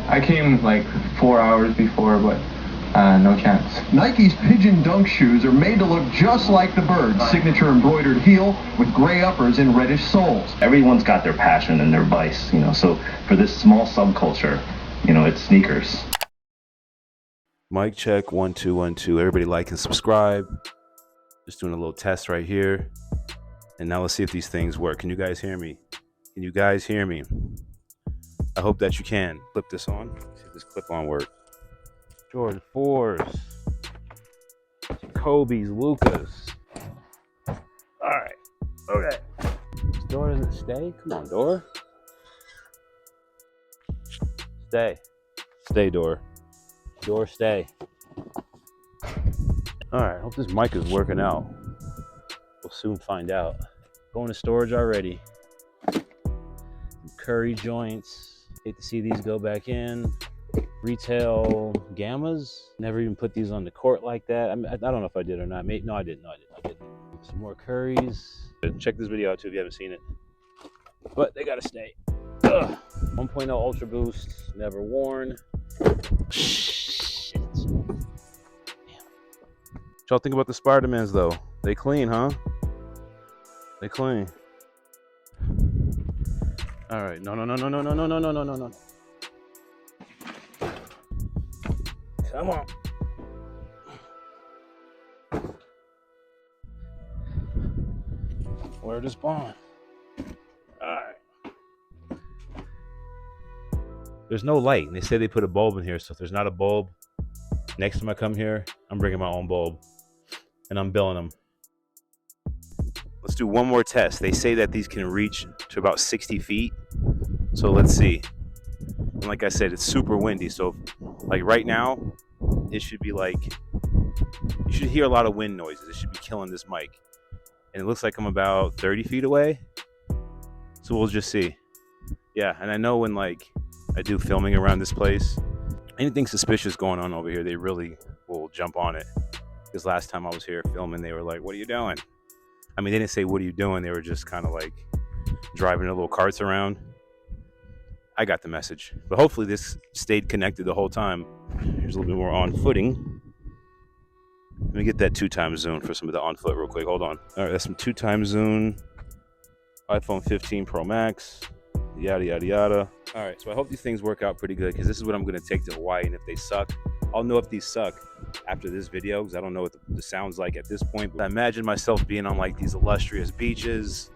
I came like 4 hours before, but no chance. Nike's Pigeon Dunk shoes are made to look just like the bird's signature embroidered heel with gray uppers and reddish soles. Everyone's got their passion and their vice, so for this small subculture, it's sneakers. Mic check, 1 2 1 2. Everybody like and subscribe. Just doing a little test right here. And now let's see if these things work. Can you guys hear me? Can you guys hear me? I hope that you can. Flip this on. See if this clip-on works. Jordan 4s. Kobe's, Lucas. All right. Okay. This door doesn't stay? Come on, door. Stay. Stay, door. Door, stay. All right. Hope this mic is working out. We'll soon find out. Going to storage already. Curry joints. Hate to see these go back in. Retail gammas. Never even put these on the court like that. I don't know if I did or not. No, I didn't. Some more curries. Check this video out too if you haven't seen it. But they gotta stay. Ugh. 1.0 Ultra Boost. Never worn. Shit. Damn. What y'all think about the Spider-Mans though? They clean, huh? They clean. All right. No. Come on. Where to spawn? All right. There's no light, and they say they put a bulb in here. So if there's not a bulb, next time I come here, I'm bringing my own bulb, and I'm billing them. Let's do one more test. They say that these can reach to about 60 feet. So let's see. And like I said, it's super windy. So like right now, it should be like, you should hear a lot of wind noises. It should be killing this mic. And it looks like I'm about 30 feet away. So we'll just see. Yeah, and I know when like I do filming around this place, anything suspicious going on over here, they really will jump on it. Because last time I was here filming, they were like, what are you doing? I mean, they didn't say, what are you doing? They were just kind of like driving their little carts around. I got the message. But hopefully this stayed connected the whole time. Here's a little bit more on footing. Let me get that 2x zoom for some of the on foot real quick. Hold on. All right, that's some 2x zoom. iPhone 15 Pro Max. Yada, yada, yada. All right, so I hope these things work out pretty good because this is what I'm going to take to Hawaii. And if they suck, I'll know if these suck after this video because I don't know what the sound's like at this point. But I imagine myself being on like these illustrious beaches.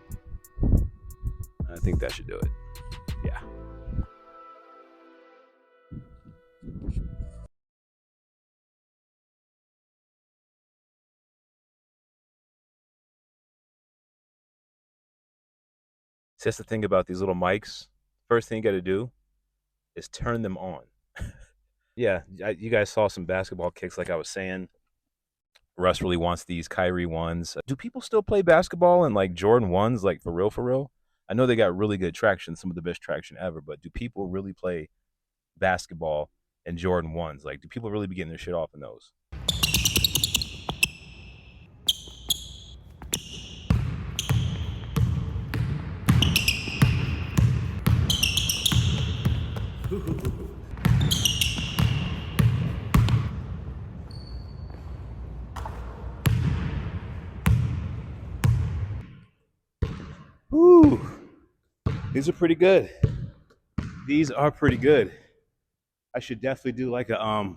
I think that should do it. Yeah. So that's the thing about these little mics. First thing you got to do is turn them on. Yeah, you guys saw some basketball kicks like I was saying. Russ really wants these Kyrie ones. Do people still play basketball and like Jordan ones, like for real, for real? I know they got really good traction, some of the best traction ever, but do people really play basketball and Jordan ones? Like, do people really be getting their shit off in those? Ooh, these are pretty good. These are pretty good. I should definitely do like a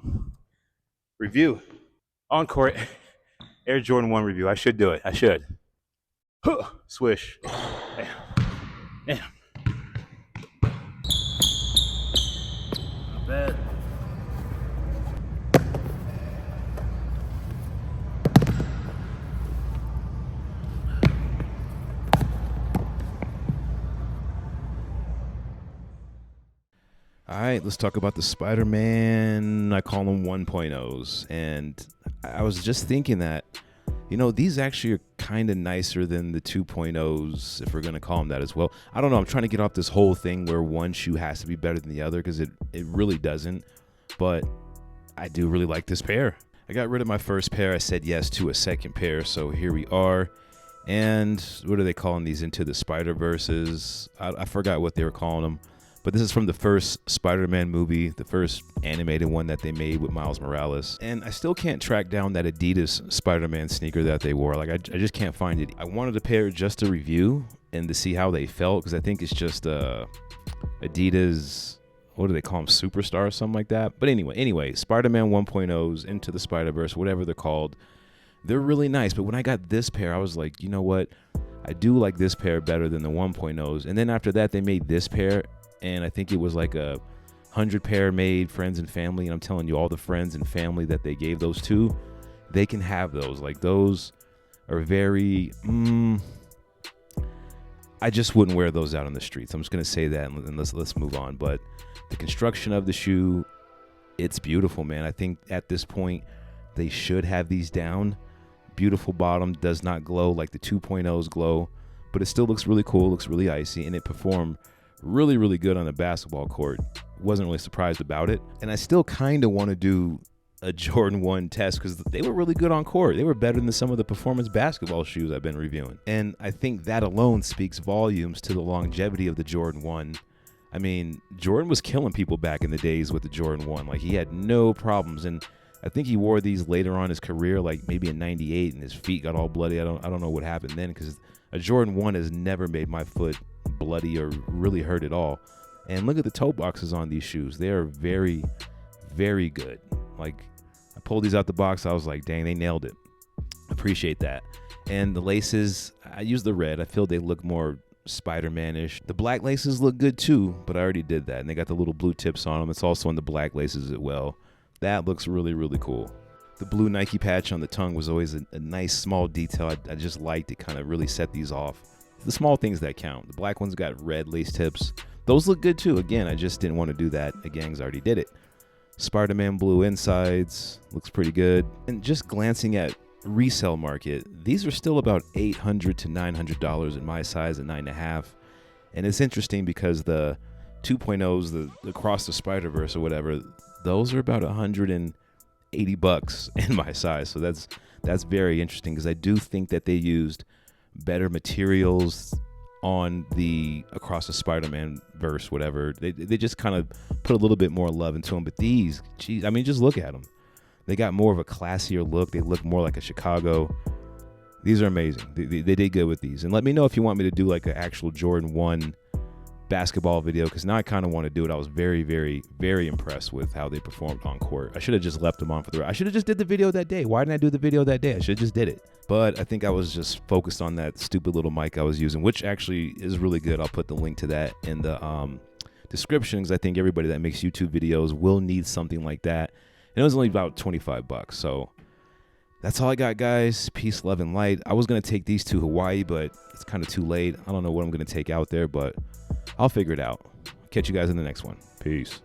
review on court Air Jordan 1 review. I should do it. I should. Swish. Damn. Damn. Not bad. All right, let's talk about the Spider-Man, I call them 1.0s. And I was just thinking that, these actually are kind of nicer than the 2.0s, if we're going to call them that as well. I don't know. I'm trying to get off this whole thing where one shoe has to be better than the other because it really doesn't. But I do really like this pair. I got rid of my first pair. I said yes to a second pair. So here we are. And what are they calling these? Into the Spider-Verses? I forgot what they were calling them. But this is from the first Spider-Man movie, the first animated one that they made with Miles Morales. And I still can't track down that Adidas Spider-Man sneaker that they wore. Like, I just can't find it. I wanted a pair just to review and to see how they felt, because I think it's just Adidas, what do they call them, Superstar or something like that. But anyway, Spider-Man 1.0s, Into the Spider-Verse, whatever they're called, they're really nice. But when I got this pair, I was like, you know what? I do like this pair better than the 1.0s. And then after that, they made this pair, and I think it was like a 100 pair made friends and family. And I'm telling you, all the friends and family that they gave those to, they can have those. Like, those are very, I just wouldn't wear those out on the streets. I'm just going to say that, and let's move on. But the construction of the shoe, it's beautiful, man. I think at this point, they should have these down. Beautiful bottom, does not glow like the 2.0s glow, but it still looks really cool, looks really icy, and it performed really, really good on the basketball court. Wasn't really surprised about it. And I still kind of want to do a Jordan 1 test, because they were really good on court. They were better than some of the performance basketball shoes I've been reviewing. And I think that alone speaks volumes to the longevity of the Jordan 1. I mean, Jordan was killing people back in the days with the Jordan 1. Like, he had no problems. And I think he wore these later on in his career, like maybe in '98, and his feet got all bloody. I don't know what happened then, because a Jordan 1 has never made my foot bloody or really hurt at all. And look at the toe boxes on these shoes. They are very, very good. Like, I pulled these out the box, I was like, dang, they nailed it. Appreciate that. And the laces, I use the red. I feel they look more Spider-Man-ish. The black laces look good too, but I already did that. And they got the little blue tips on them. It's also in the black laces as well. That looks really, really cool. The blue Nike patch on the tongue was always a nice small detail. I just liked it, kind of really set these off. The small things that count. The black ones got red lace tips. Those look good too. Again, I just didn't want to do that again because I already did it. Spider-Man blue insides, looks pretty good. And just glancing at resale market, these are still about $800 to $900 in my size at 9.5. And it's interesting because the 2.0s, the Across the Spider-Verse or whatever, those are about $180 in my size. So that's very interesting, because I do think that they used better materials on the Across the Spider-Man verse, whatever. They just kind of put a little bit more love into them. But these, geez, I mean, just look at them. They got more of a classier look. They look more like a Chicago. These are amazing. They did good with these. And let me know if you want me to do like an actual Jordan 1 basketball video, because now I kind of want to do it. I was very, very, very impressed with how they performed on court. I should have just left them on for the rest. I should have just did the video that day. Why didn't I do the video that day? I should have just did it. But I think I was just focused on that stupid little mic I was using, which actually is really good. I'll put the link to that in the description, because I think everybody that makes YouTube videos will need something like that. And it was only about $25. So that's all I got, guys. Peace, love, and light. I was going to take these to Hawaii, but it's kind of too late. I don't know what I'm going to take out there, but I'll figure it out. Catch you guys in the next one. Peace.